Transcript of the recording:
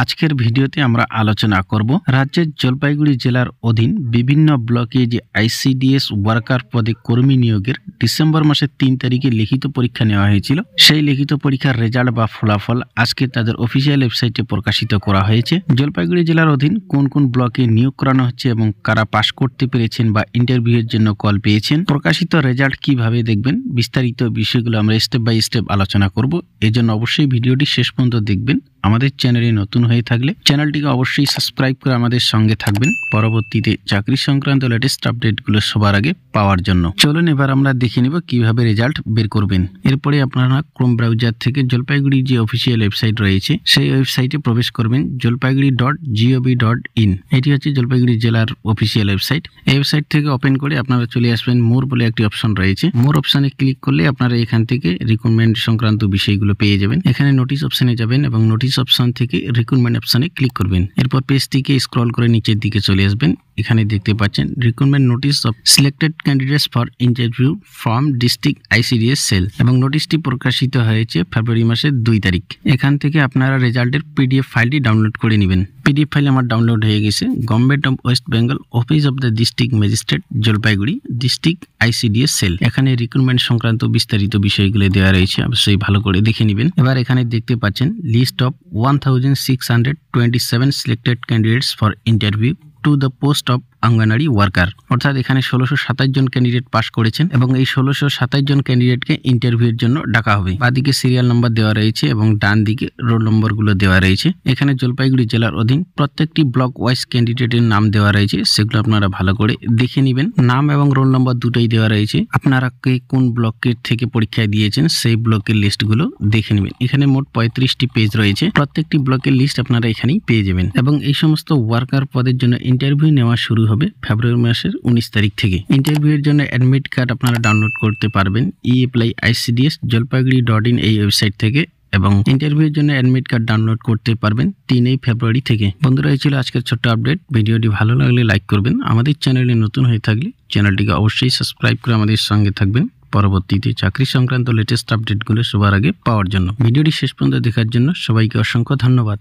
আজকের ভিডিওতে আমরা আলোচনা করব রাজ্যের জলপাইগুড়ি জেলার অধীন বিভিন্ন ব্লকে যে আইসিডিএস ওয়ার্কার পদে কর্মী নিয়োগের ডিসেম্বর মাসের 3 তারিখে লিখিত পরীক্ষা নেওয়া হয়েছিল। সেই লিখিত পরীক্ষার রেজাল্ট বা ফলাফল আজকে তাদের অফিসিয়াল ওয়েবসাইটে প্রকাশিত করা হয়েছে। জলপাইগুড়ি জেলার অধীন কোন কোন ব্লকে নিয়োগ করানো হচ্ছে এবং কারা পাশ করতে পেরেছেন বা ইন্টারভিউয়ের জন্য কল পেয়েছেন, প্রকাশিত রেজাল্ট কিভাবে দেখবেন, বিস্তারিত বিষয়গুলো আমরা স্টেপ বাই স্টেপ আলোচনা করব। এজন্য অবশ্যই ভিডিওটি শেষ পর্যন্ত দেখবেন। আমাদের চ্যানেলে নতুন হয়ে থাকলে চ্যানেলটিকে অবশ্যই সাবস্ক্রাইব করে আমাদের সঙ্গে থাকবেন পরবর্তীতে চাকরি সংক্রান্ত লেটেস্ট আপডেটগুলো সবার আগে পাওয়ার জন্য। চলুন এবার আমরা দেখে নেব কিভাবে রেজাল্ট বের করবেন। এরপরে আপনারা ক্রোম ব্রাউজার থেকে জলপাইগুড়ি যে অফিসিয়াল ওয়েবসাইট রয়েছে সেই ওয়েবসাইটে প্রবেশ করবেন jalpaiguri.gov.in। এটি হচ্ছে জলপাইগুড়ি জেলার অফিসিয়াল ওয়েবসাইট। এই ওয়েবসাইট থেকে ওপেন করে আপনারা চলে আসবেন মোর বলে একটি অপশন রয়েছে। মোর অপশনে ক্লিক করলে আপনারা এখান থেকে রিক্রুটমেন্ট সংক্রান্ত বিষয়গুলো পেয়ে যাবেন। এখানে নোটিশ অপশনে যাবেন এবং নোটিশ অপশন থেকে রিক্রুটমেন্ট অপশনে ক্লিক করবেন। এরপর পেজটিকে স্ক্রল করে নিচের দিকে চলে আসবেন। এখানে দেখতে পাচ্ছেন recruitment notice of selected candidates for interview from district ICDS cell এবং নোটিশটি প্রকাশিত হয়েছে ফেব্রুয়ারি মাসের 2 তারিখ। এখান থেকে আপনারা রেজাল্টের পিডিএফ ফাইলটি ডাউনলোড করে নেবেন। পিডিএফ ফাইল আমার ডাউনলোড হয়ে গেছে। Government of West Bengal office of the district magistrate Jalpaiguri district ICDS cell. এখানে রিক্রুটমেন্ট সংক্রান্ত বিস্তারিত বিষয়গুলো দেওয়া রয়েছে, অবশ্যই ভালো করে দেখে নেবেন। এবার এখানে দেখতে পাচ্ছেন list of 1627 selected candidates for interview to the post of Anganwadi worker. অর্থাৎ এখানে 1627 জন ক্যান্ডিডেট পাস করেছেন এবং এই 1627 জন ক্যান্ডিডেটকে ইন্টারভিউর জন্য ডাকা হবে। বাদিকে সিরিয়াল নাম্বার দেওয়া রয়েছে এবং ডান দিকে রোল নম্বরগুলো দেওয়া রয়েছে। এখানে জলপাইগুড়ি জেলার অধীন প্রত্যেকটি ব্লক ওয়াইজ ক্যান্ডিডেটের নাম দেওয়া রয়েছে, সেগুলো আপনারা ভালো করে দেখে নেবেন। নাম এবং রোল নম্বর দুটোই দেওয়া রয়েছে। আপনারা কে কোন ব্লকের থেকে পরীক্ষায় দিয়েছেন সেই ব্লকের লিস্টগুলো দেখে নেবেন। এখানে মোট 35টি পেজ রয়েছে। প্রত্যেকটি ব্লকের লিস্ট আপনারা এখানেই পেয়ে যাবেন এবং এই সমস্ত ওয়ার্কার পদের জন্য ইন্টারভিউ নেওয়া শুরু হবে ফেব্রুয়ারি মাসের 19 তারিখ থেকে। ইন্টারভিউয়ের জন্য অ্যাডমিট কার্ড আপনারা ডাউনলোড করতে পারবেন eApplyICDS.jalpaiguri.in এই ওয়েবসাইট থেকে এবং ইন্টারভিউয়ের জন্য অ্যাডমিট কার্ড ডাউনলোড করতে পারবেন 3 ফেব্রুয়ারি থেকে। বন্ধুরা, এই ছিল আজকের ছোট্ট আপডেট। ভিডিওটি ভালো লাগলে লাইক করবেন। আমাদের চ্যানেলে নতুন হয়ে থাকলে চ্যানেলটিকে অবশ্যই সাবস্ক্রাইব করে আমাদের সঙ্গে থাকবেন পরবর্তীতে চাকরি সংক্রান্ত লেটেস্ট আপডেটগুলো সবার আগে পাওয়ার জন্য। ভিডিওটি শেষ পর্যন্ত দেখার জন্য সবাইকে অসংখ্য ধন্যবাদ।